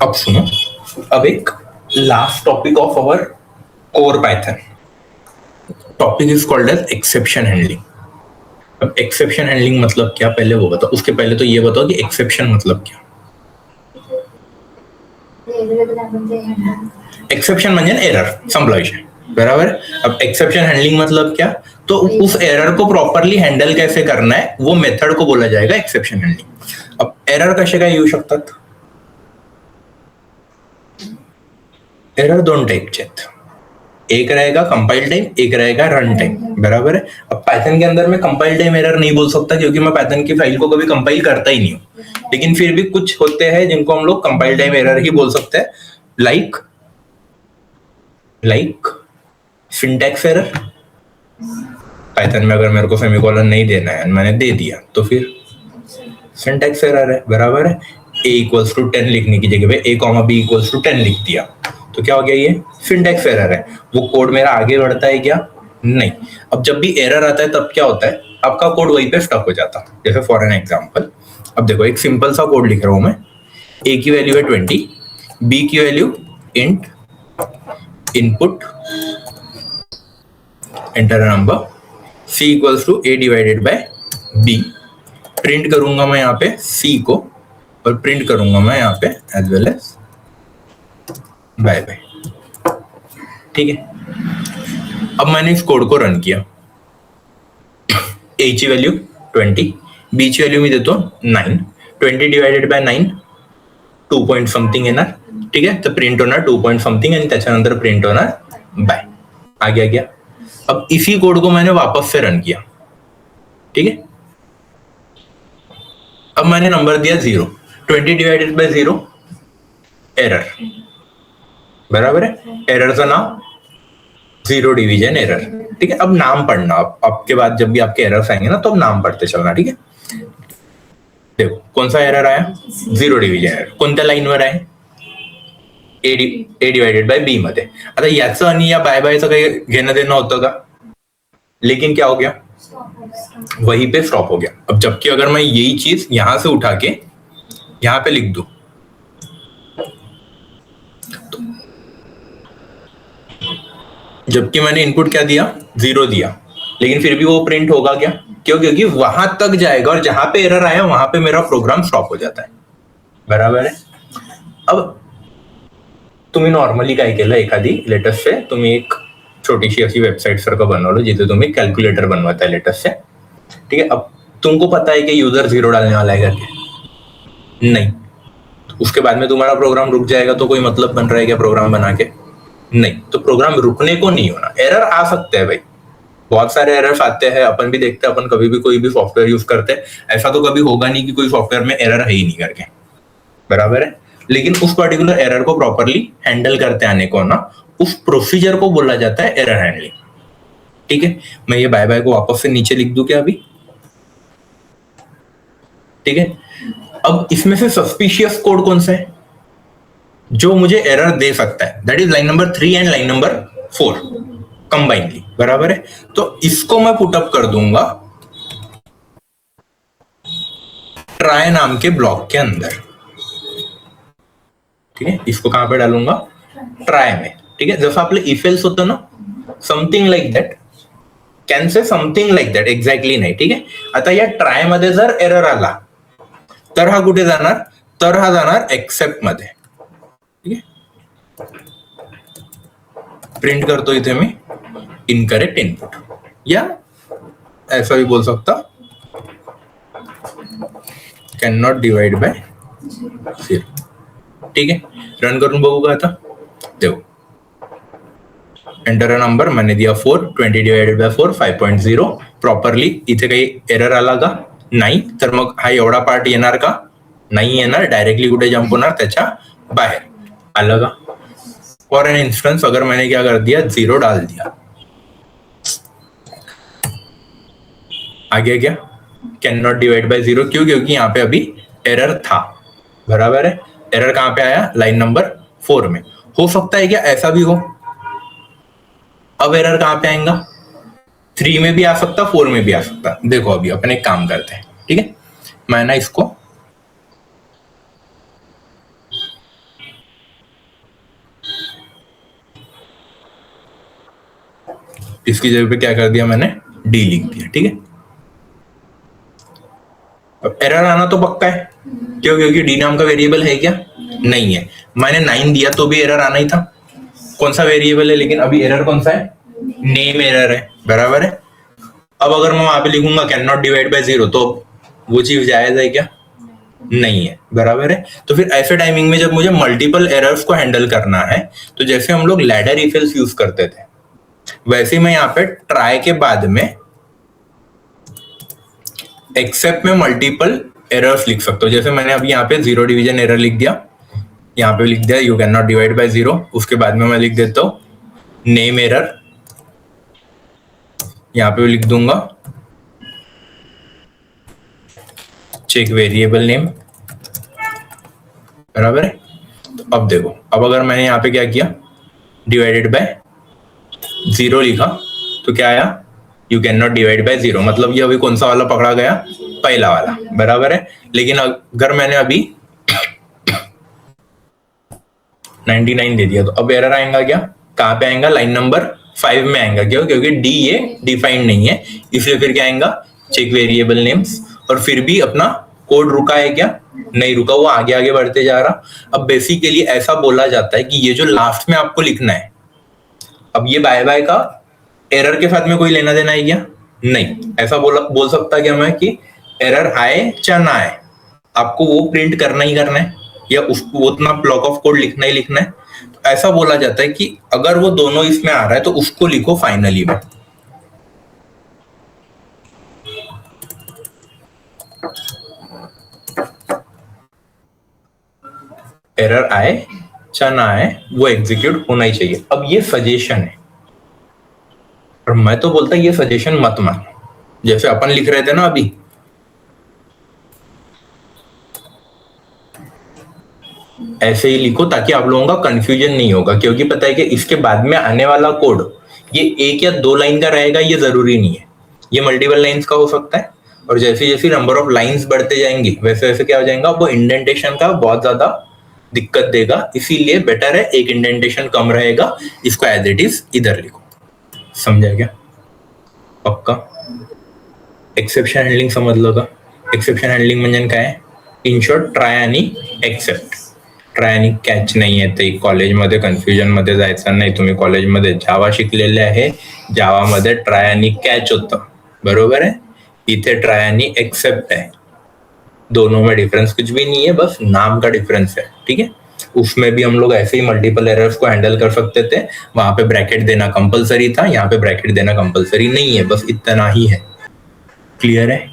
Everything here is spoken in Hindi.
अब सुनो, अब एक last topic of our core Python topic is called as exception handling. अब एक्सेप्शन हैंडलिंग मतलब क्या, पहले वो बताओ। उसके पहले तो ये बताओ कि एक्सेप्शन मतलब क्या। एक्सेप्शन म्हणजे एरर, संपला विषय, बराबर है। अब एक्सेप्शन हैंडलिंग मतलब क्या, तो उस एरर को प्रॉपरली हँडल कैसे करना है वो मेथड को बोला जाएगा एक्सेप्शन हैंडलिंग। अब एरर कसे काय येऊ शकतात, एरर दोन टाइपचे आहेत, एक रहेगा कंपाइल टाइम, एक रहेगा रन टाइम, बराबर है। अब पाइथन के अंदर मैं कंपाइल टाइम एरर नहीं बोल सकता क्योंकि मैं पाइथन की फाइल को कभी कंपाइल करता ही नहीं हूँ, लेकिन फिर भी कुछ होते हैं जिनको हम लोग कंपाइल टाइम एरर ही बोल सकते हैं, लाइक सिंटैक्स एरर। पाइथन में अगर मेरे को सेमीकोलन नहीं देना है, मैंने दे दिया, तो फिर सिंटैक्स एरर है, बराबर है। a=10 लिखने की जगह पे a,b=10 लिख दिया, तो क्या हो गया, ये सिंटैक्स एरर है। वो कोड मेरा आगे बढ़ता है क्या, नहीं। अब जब भी एरर आता है तब क्या होता है, आपका कोड वहीं पे स्टक हो जाता। जैसे फॉर एन एग्जांपल, अब देखो एक सिंपल सा कोड लिख रहा हूं मैं, a की वैल्यू है 20, b की value int input enter number, c=a/b। Print करूंगा मैं यहाँ पे c को, और प्रिंट करूंगा मैं यहाँ पे as well as bye bye, ठीक है। अब मैंने इस कोड को रन किया, a की वैल्यू 20, b की वैल्यू मी देतो 9, 20 डिवाइडेड बाय 9 2 पॉइंट समथिंग येणार, ठीक आहे। तर प्रिंट होणार 2 पॉइंट समथिंग आणि त्याच्यानंतर प्रिंट होणार बाय, आ गया। अब इसी कोड को मैंने वापस से रन किया, ठीक है। अब मैंने नंबर दिया 0, 20 डिवाइडेड बाय 0 एरर, बराबर है। एररचं नाव 0 डिवीजन एरर, ठीक है। अब नाम पढ़ना, आपके बाद जब भी आपके एरर्स आएंगे ना, तो अब नाम पढ़ते चलना, ठीक है। देखो कौन सा एरर आया, 0 डिव्हिजन एरर, कोणत्या लाईनवर आहे, ए डिवाइडेड बाय बी मध्ये। आता याचं आणि या बाय बायचं काही घेणं देणं होतं का, लेकिन क्या हो गया, वहीं पे स्टॉप हो गया। अब जबकि अगर मैं यही चीज यहां से उठा के यहां पे लिख दूं, तो जबकि मैंने इनपुट क्या दिया, 0 दिया, लेकिन फिर भी वो प्रिंट होगा क्या, क्यों, क्योंकि वहां तक जाएगा और जहां पे एरर आया वहां पे मेरा प्रोग्राम स्टॉप हो जाता है, बराबर है। अब तुम्ही नॉर्मली काय केलं, एखादी लेटेस्ट से तुम्ही एक छोटीशी अशी वेबसाइट सारखं बनवलं जिथे तुम्ही कैलकुलेटर बनवाता है लेटेस्ट से, ठीक है। अब तुमको पता है कि यूजर 0 डालने वाला है करके, नहीं, तो उसके बाद में तुम्हारा प्रोग्राम रुक जाएगा, तो कोई मतलब बन रहा है क्या प्रोग्राम बना के, नहीं। तो प्रोग्राम रुकने को नहीं होना, एरर आ सकते हैं भाई, बहुत सारे एरर्स आते हैं, अपन भी देखते हैं, अपन कभी भी कोई भी सॉफ्टवेयर यूज करते हैं, ऐसा तो कभी होगा नहीं कि कोई सॉफ्टवेयर में एरर है ही नहीं करके, बराबर है। लेकिन उस पर्टिकुलर एरर को प्रॉपरली हैंडल करते आने को ना, उस प्रोसीजर को बोला जाता है एरर हैंडलिंग, ठीक है। मैं ये बाय बाय को वापस से नीचे लिख दूं क्या अभी, ठीक है। अब इसमें से सस्पिशियस कोड कौन सा है जो मुझे एरर दे सकता है, that is line number 3 and line number 4 combinedly, बराबर है। तो इसको मैं पुटअप कर दूंगा ट्राई नाम के ब्लॉक के अंदर, ठीक है। इसको कहां पे डालूंगा, ट्राई में, ठीक है। जसं आपलं इफ एल्स होतं ना, something like that, can say something like that, exactly नाही, ठीक आहे। आता या ट्राय मध्ये जर एरर आला तर हा कुठे जाणार, तर हा जाणार एक्सेप्ट मध्ये, ठीक आहे। प्रिंट करतो इथे मी इनकरेक्ट इनपुट, या ऐसा भी बोल सकता, कैन नॉट डिवाइड बाय 0, ठीक है। रन करून बघू का आता, देखो एंटर नंबर मैंने दिया 4, 20 डिवाइडेड बाय 4 5.0, प्रॉपरली इथे काही एरर आला का, नाही। तर मग हा एवढा पार्ट येणार का, नाही येणार, डायरेक्टली कुठे जंप होणार, त्याच्या बाहेर आलं का। फॉर एन इंस्टेंस अगर मैंने क्या कर दिया, 0 डाल दिया, आ गया क्या, कैन नॉट डिवाइड बाय 0, क्यों, क्योंकि यहाँ पे अभी एरर था, बराबर है। एरर कहां पे आया, लाइन नंबर 4 में। हो सकता है क्या ऐसा भी हो, अब एरर कहां पे आएगा, 3 में भी आ सकता, 4 में भी आ सकता। देखो अभी अपन एक काम करते हैं, ठीक है। मैं ना इसको इसकी जगह पे क्या कर दिया मैंने, डी लिख दिया, ठीक है। अब एरर आना तो पक्का है, क्यों, क्योंकि डी नाम का वेरिएबल है क्या, नहीं है। मैंने 9 दिया तो भी एरर आना ही था, कौन सा वेरिएबल है, लेकिन अभी एरर कौन सा है, नेम एरर है, बराबर है। अब अगर मैं वहां पे लिखूंगा कैन नॉट डिवाइड बाय 0, तो वो चीज जायज है क्या, नहीं है, बराबर है। तो फिर ऐसे टाइमिंग में जब मुझे मल्टीपल एरर्स को हैंडल करना है, तो जैसे हम लोग लैडर इफ एल्स यूज करते थे, वैसे मैं यहाँ पे ट्राई के बाद में एक्सेप्ट में मल्टीपल एरर्स लिख सकता हूँ। जैसे मैंने अभी यहाँ पे 0 डिवीजन एरर लिख दिया, यहाँ पे लिख दिया you can not divide by 0, उसके बाद में मैं लिख देता हूँ नेम एरर, यहाँ पे लिख दूंगा चेक वेरिएबल नेम, बराबर है। तो अब देखो, अब अगर मैंने यहाँ पे क्या किया, डिवाइडेड बाय 0 लिखा, तो क्या आया, you can not divide by 0, मतलब ये अभी कौन सा वाला पकड़ा गया, पहला वाला, बराबर है। लेकिन अगर मैंने अभी 99 दे दिया, तो अब एरर आएगा क्या, कहां पे आएगा, लाइन नंबर 5 में आएगा, क्यों, क्योंकि डी ये डिफाइंड नहीं है, इसलिए फिर क्या आएगा, चेक वेरिएबल नेम्स। और फिर भी अपना कोड रुका है क्या, नहीं रुका, वो आगे आगे बढ़ते जा रहा। अब बेसिकली ऐसा बोला जाता है कि ये जो लास्ट में आपको लिखना है, अब ये बाय बाय का एरर के साथ में कोई लेना देना है क्या, नहीं। ऐसा बोल सकता क्या मैं कि एरर आए या ना आए, आपको वो प्रिंट करना ही करना है, या उसको उतना ब्लॉक ऑफ कोड लिखना ही लिखना है। तो ऐसा बोला जाता है कि अगर वो दोनों इसमें आ रहा है तो उसको लिखो फाइनली में। एरर आए या ना आए, वो एग्जीक्यूट होना ही चाहिए। अब ये सजेशन है, और मैं तो बोलता ये सजेशन मत मान, जैसे अपन लिख रहे थे ना अभी, ऐसे ही लिखो ताकि आप लोगों का कंफ्यूजन नहीं होगा। क्योंकि पता है कि इसके बाद में आने वाला कोड ये 1 या 2 लाइन का रहेगा, ये जरूरी नहीं है, ये मल्टीपल लाइंस का हो सकता है। और जैसे जैसे नंबर ऑफ लाइंस बढ़ते जाएंगे वैसे वैसे क्या हो जाएगा, वो इंडेंटेशन का बहुत ज्यादा दिक्कत देगा। इसीलिए बेटर है एक इंडेंटेशन कम रहेगा, इसको एज इट इज इधर लिखो। समझा क्या, पक्का। एक्सेप्शन हैंडलिंग समज लो का, एक्सेप्शन हैंडलिंग म्हणजे काय, इन शॉर्ट ट्राय आणि एक्सेप्ट। ट्राय आणि कॅच नाही आहे, ते कॉलेजमध्ये कन्फ्युजन मध्ये जायचं नाही। तुम्ही कॉलेजमध्ये जावा शिकलेले आहे, जावामध्ये ट्राय आणि कॅच होतं, बरोबर है। इथे ट्राय आणि एक्सेप्ट है, दोनों में डिफरेंस कुछ भी नहीं है, बस नाम का डिफरेंस है, ठीक है। उसमें भी हम लोग ऐसे ही मल्टीपल एरर्स को हैंडल कर सकते थे, वहां पे ब्रैकेट देना कंपलसरी था, यहाँ पे ब्रैकेट देना कंपलसरी नहीं है, बस इतना ही है। क्लियर है।